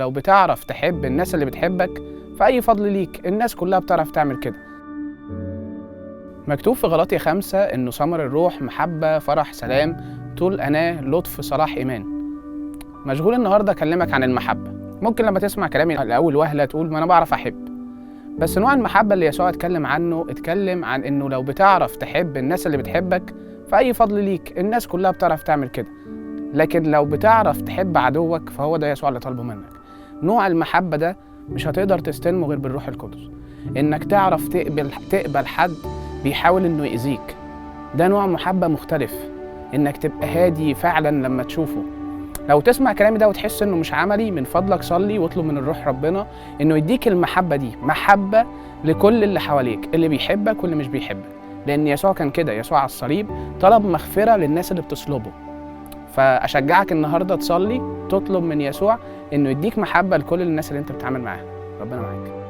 لو بتعرف تحب الناس اللي بتحبك فأي فضل ليك، الناس كلها بتعرف تعمل كده. مكتوب في غلاطية 5 إنه ثمر الروح محبة، فرح، سلام، طول أناة، لطف، صلاح، إيمان. مشغول النهارده أكلمك عن المحبة. ممكن لما تسمع كلامي لأول وهلة تقول ما أنا بعرف أحب، بس نوع المحبة اللي يسوع اتكلم عنه، اتكلم عن إنه لو بتعرف تحب الناس اللي بتحبك فأي فضل ليك، الناس كلها بتعرف تعمل كده. لكن لو بتعرف تحب عدوك فهو ده يسوع اللي طالبه منك. نوع المحبة ده مش هتقدر تستلمه غير بالروح القدس، إنك تعرف تقبل حد بيحاول إنه يأذيك. ده نوع محبة مختلف، إنك تبقى هادي فعلا لما تشوفه. لو تسمع كلامي ده وتحس إنه مش عملي، من فضلك صلي واطلب من الروح ربنا إنه يديك المحبة دي، محبة لكل اللي حواليك، اللي بيحبك واللي مش بيحبك. لأن يسوع كان كده، يسوع على الصليب طلب مغفرة للناس اللي بتصلبه. فأشجعك النهاردة تصلي، تطلب من يسوع إنه يديك محبة لكل الناس اللي أنت بتتعامل معاها. ربنا معاك.